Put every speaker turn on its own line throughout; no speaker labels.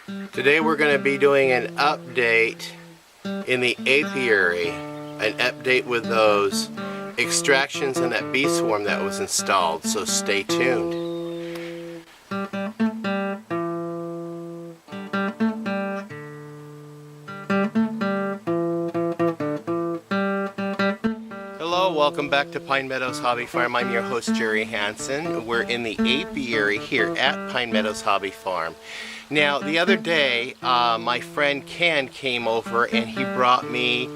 Today we're going to be doing an update in the apiary, an update with those extractions and that bee swarm that was installed, so stay tuned. Hello, welcome back to Pine Meadows Hobby Farm. I'm your host, Jerry Hansen. We're in the apiary here at Pine Meadows Hobby Farm. Now, the other day, my friend Ken came over and he brought me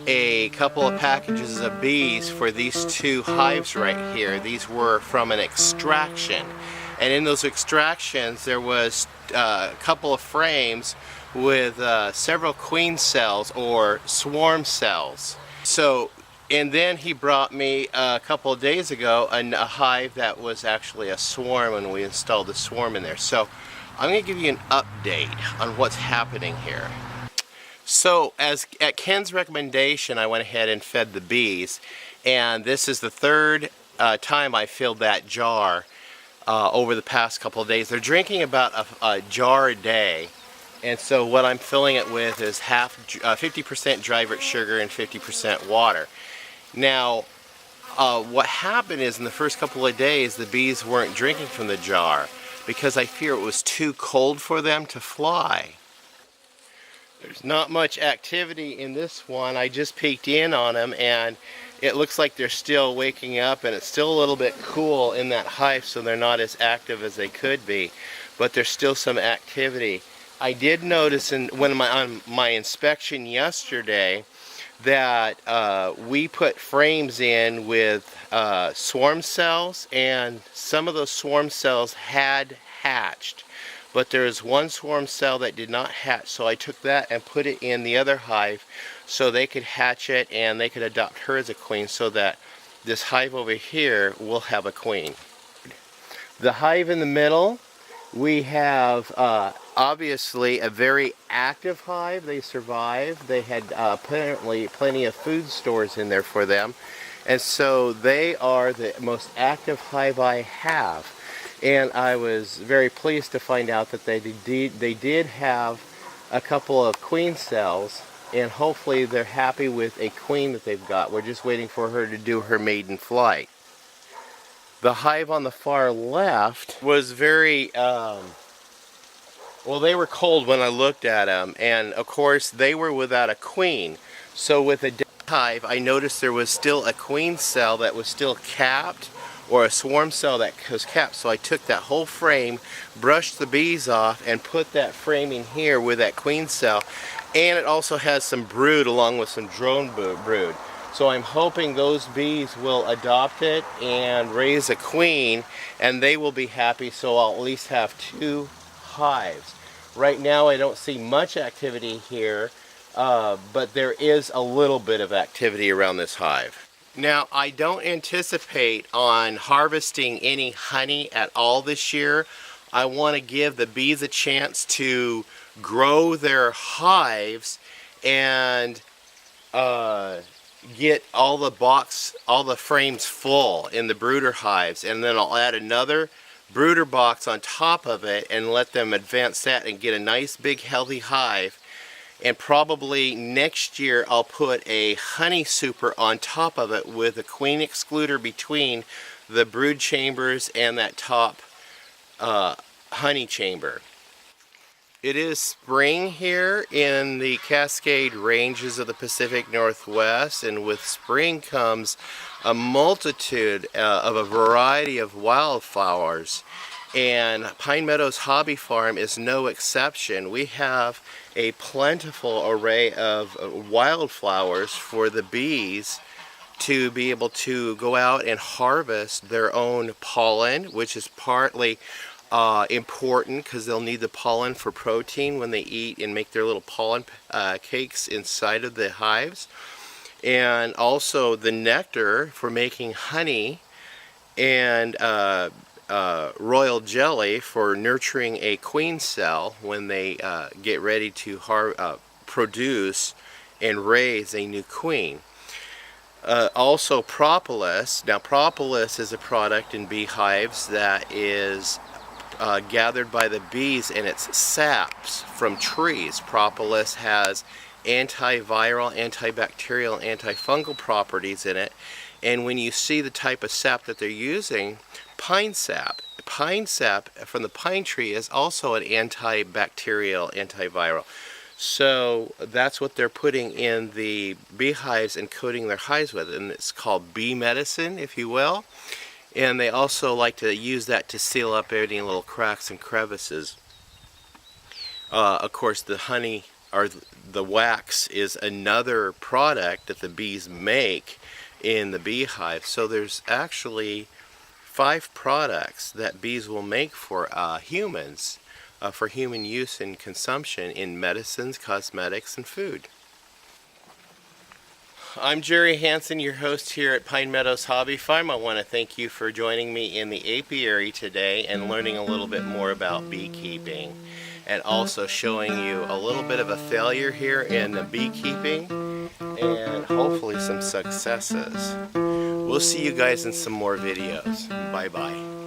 a couple of packages of bees for these two hives right here. These were from an extraction. And in those extractions, there was a couple of frames with several queen cells or swarm cells. And then he brought me a couple of days ago a hive that was actually a swarm, and we installed the swarm in there. So I'm going to give you an update on what's happening here. So at Ken's recommendation, I went ahead and fed the bees, and this is the third time I filled that jar over the past couple of days. They're drinking about a jar a day, and so what I'm filling it with is 50% dry root sugar and 50% water. Now, what happened is in the first couple of days, the bees weren't drinking from the jar because I fear it was too cold for them to fly. There's not much activity in this one. I just peeked in on them and it looks like they're still waking up, and it's still a little bit cool in that hive, so they're not as active as they could be, but there's still some activity. I did notice on my inspection yesterday that we put frames in with swarm cells, and some of those swarm cells had hatched, but there is one swarm cell that did not hatch, so I took that and put it in the other hive so they could hatch it and they could adopt her as a queen, so that this hive over here will have a queen. The hive in the middle, we have obviously a very active hive. They survived. They had apparently plenty of food stores in there for them, and so they are the most active hive I have. And I was very pleased to find out that they did have a couple of queen cells, and hopefully they're happy with a queen that they've got. We're just waiting for her to do her maiden flight. The hive on the far left was very, well, they were cold when I looked at them, and of course they were without a queen. So with a dead hive, I noticed there was still a queen cell that was still capped, or a swarm cell that was capped. So I took that whole frame, brushed the bees off, and put that frame in here with that queen cell. And it also has some brood along with some drone brood. So I'm hoping those bees will adopt it and raise a queen, and they will be happy, so I'll at least have two hives. Right now I don't see much activity here, but there is a little bit of activity around this hive. Now, I don't anticipate on harvesting any honey at all this year. I want to give the bees a chance to grow their hives and get all the frames full in the brooder hives, and then I'll add another brooder box on top of it and let them advance that and get a nice big healthy hive. And probably next year I'll put a honey super on top of it with a queen excluder between the brood chambers and that top honey chamber. It is spring here in the Cascade Ranges of the Pacific Northwest, and with spring comes a multitude of a variety of wildflowers, and Pine Meadows Hobby Farm is no exception. We have a plentiful array of wildflowers for the bees to be able to go out and harvest their own pollen, which is partly important because they'll need the pollen for protein when they eat and make their little pollen cakes inside of the hives, and also the nectar for making honey, and royal jelly for nurturing a queen cell when they get ready to produce and raise a new queen. Also propolis. Now propolis is a product in beehives that is gathered by the bees, and it's saps from trees. Propolis has antiviral, antibacterial, antifungal properties in it. And when you see the type of sap that they're using, pine sap from the pine tree is also an antibacterial, antiviral. So that's what they're putting in the beehives and coating their hives with, and it's called bee medicine, if you will. And they also like to use that to seal up any little cracks and crevices. Of course, the honey, or the wax, is another product that the bees make in the beehive. So there's actually 5 products that bees will make for humans, for human use and consumption in medicines, cosmetics, and food. I'm Jerry Hansen, your host here at Pine Meadows Hobby Farm. I want to thank you for joining me in the apiary today and learning a little bit more about beekeeping, and also showing you a little bit of a failure here in the beekeeping and hopefully some successes. We'll see you guys in some more videos. Bye bye.